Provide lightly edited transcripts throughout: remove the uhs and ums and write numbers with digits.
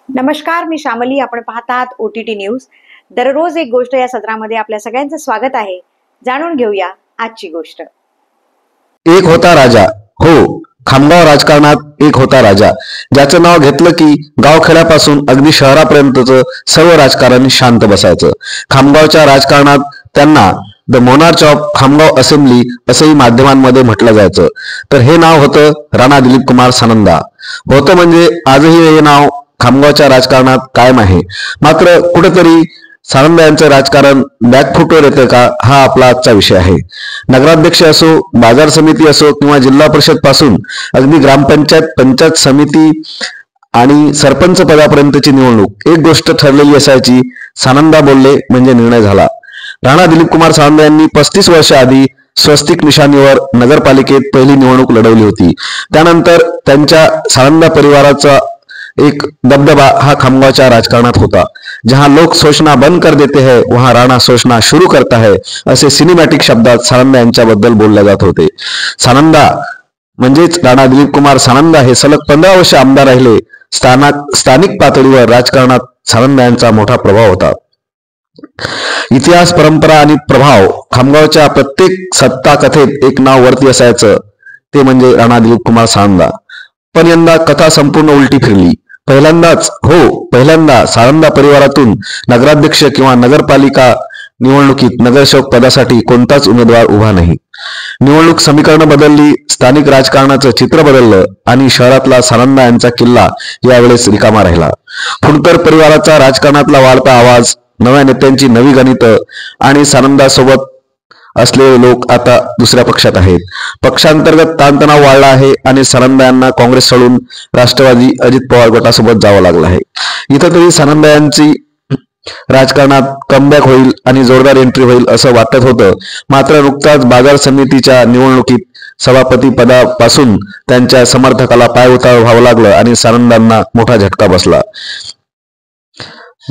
नमस्कार, मी श्यामली. आपण पाहतात OTT न्यूज. दररोज एक गोष्ट या सत्रामध्ये आपल्या सगळ्यांचं स्वागत आहे. जाणून घेऊया आजची गोष्ट. एक होता राजा. हो, खामगाव राजकारणात एक होता राजा, ज्याचं नाव घेतलं की गावखेड्यापासून अगदी शहरापर्यंतचं सर्व राजकारण शांत बसायचं. खामगावच्या राजकारणात त्यांना the monarch of Khamgaon assembly असंही माध्यमांमध्ये म्हटलं जायचं. तर हे नाव होतं राणा दिलीप कुमार सानंदा. होतं म्हणजे आजही हे नाव खामगावच्या राजकारणात कायम आहे. मात्र कुठेतरी सानंदा यांचं राजकारण बॅकफुटवर येतं का, हा आपला आजचा विषय आहे. नगराध्यक्ष असो, बाजार समिती असो किंवा जिल्हा परिषद पासून अगदी ग्रामपंचायत, पंचायत समिती आणि सरपंच पदापर्यंतची निवडणूक एक गोष्ट ठरलेली असायची: सानंदा बोलले म्हणजे निर्णय झाला. राणा दिलीप कुमार सानंदा यांनी 35 वर्ष आधी स्वस्तिक निशाणीवर नगरपालिकेत पहिली निवडणूक लढवली होती. त्यानंतर त्यांच्या सानंदा परिवाराचा एक दबदबा हा खामगावच्या राजकारणात होता. जहां लोक सोचना बंद कर देते हैं वहां राणा सोचना शुरू करता है, असे सिनेमॅटिक शब्दात सानंदा यांच्याबद्दल बोलले जात होते. सानंदा म्हणजेच राणा दिलीप कुमार सानंदा हे सलग 15 वर्ष आमदार राहिले. स्थानिक पातळीवर राजकारणात सानंदा यांचा मोठा प्रभाव होता. इतिहास, परंपरा आणि प्रभाव, खामगावच्या प्रत्येक सत्ता कथेत एक नाव वरती असायचं, ते म्हणजे राणा दिलीप कुमार सानंदा. पण यंदा कथा संपूर्ण उलटी फिरली. पहिल्यांदा सानंदा परिवारातून नगराध्यक्ष किंवा नगरपालिका निवडणुकीत नगरसेवक पदासाठी कोणताच उमेदवार उभा नाही. निवडणूक समीकरण बदलली, स्थानिक राजकारणाचं चित्र बदललं आणि शहरातला सानंदा यांचा किल्ला यावेळेस रिकामा राहिला. फुंडकर परिवाराचा राजकारणातला वाढता आवाज, नव्या नेत्यांची नवी गणितं आणि सानंदासोबत असलेले लोक आता दुसऱ्या पक्षात आहेत. पक्षांतर्गत ताणतणाव वाढला आहे आणि सानंदा यांना काँग्रेस सोडून राष्ट्रवादी अजित पवार गटासोबत जावं लागलं आहे. इथं तरी सानंदा यांची राजकारणात कमबॅक होईल आणि जोरदार एंट्री होईल असं वाटत होतं. मात्र नुकताच बाजार समितीच्या निवडणुकीत सभापती पदापासून त्यांच्या समर्थकाला पायउतार व्हावं लागलं आणि सानंदांना मोठा झटका बसला.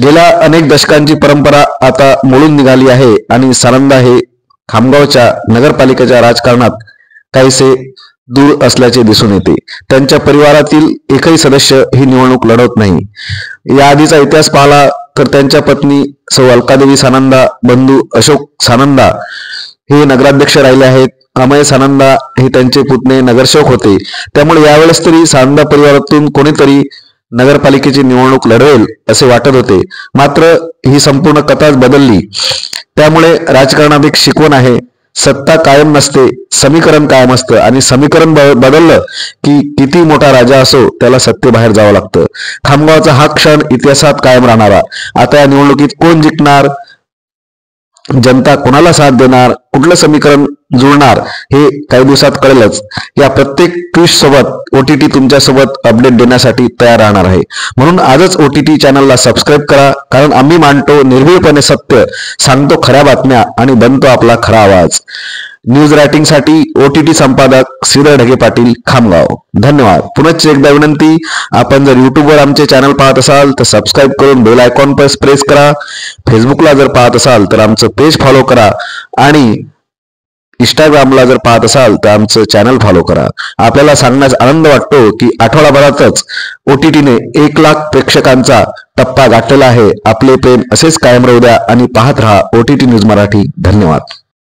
गेल्या अनेक दशकांची परंपरा आता मोडून निघाली आहे आणि सानंदा हे खामगावच्या नगरपालिकेच्या राजकारणात काहीसे दूर असल्याचे दिसून येते. त्यांच्या परिवारातील एकही सदस्य ही निवडणूक लढवत नाही. याआधीचा इतिहास पाहिला तर त्यांच्या पत्नी सौ अलकादेवी सानंदा, बंधू अशोक सानंदा हे नगराध्यक्ष राहिले आहेत. अमय सानंदा हे त्यांचे पुतणे नगरसेवक होते. त्यामुळे यावेळेस तरी सानंदा परिवारातून कोणीतरी नगरपालिकेची निवडणूक लढवेल असे वाटत होते. मात्र ही संपूर्ण कथाच बदलली. त्यामुळे राजकारणात एक शिकवण आहे: सत्ता कायम नसते, समीकरण कायम असतं आणि समीकरण बदललं की किती मोठा राजा असो त्याला सत्तेबाहेर जावं लागतं. खामगावचा हा क्षण इतिहासात कायम राहणारा. आता या निवडणुकीत कोण जिंकणार, जनता कोणाला साथ देणार, कुठलं समीकरण जुळणार हे काही दिवसात कळेलच. या प्रत्येक ट्विस्ट सोबत OTT तुमच्या सोबत अपडेट देण्यासाठी तयार राहणार आहे. म्हणून आजच OTT चॅनलला सबस्क्राईब करा, कारण आम्ही मांडतो निर्भीडपणे सत्य, सांगतो खऱ्या बातम्या आणि बनतो आपला खरा आवाज. न्यूज रायटिंगसाठी OTT संपादक श्रीधर ढगे पाटील, खामगाव. धन्यवाद. पुनश्च एकदा विनंती: आपण जर युट्यूबवर आमचे चॅनल पाहत असाल तर सबस्क्राईब करून बेल आयकॉन प्रेस करा. फेसबुकला जर पाहत असाल तर आमचं पेज फॉलो करा आणि इंस्टाग्रामला जर पाहत असाल तर आमचं चॅनल फॉलो करा. आपल्याला सांगण्यास आनंद वाटतो की आठवडाभरातच OTTने 1 लाख प्रेक्षकांचा टप्पा गाठलेला आहे. आपले प्रेम असेच कायम राहू द्या आणि पाहत रहा OTT न्यूज मराठी. धन्यवाद.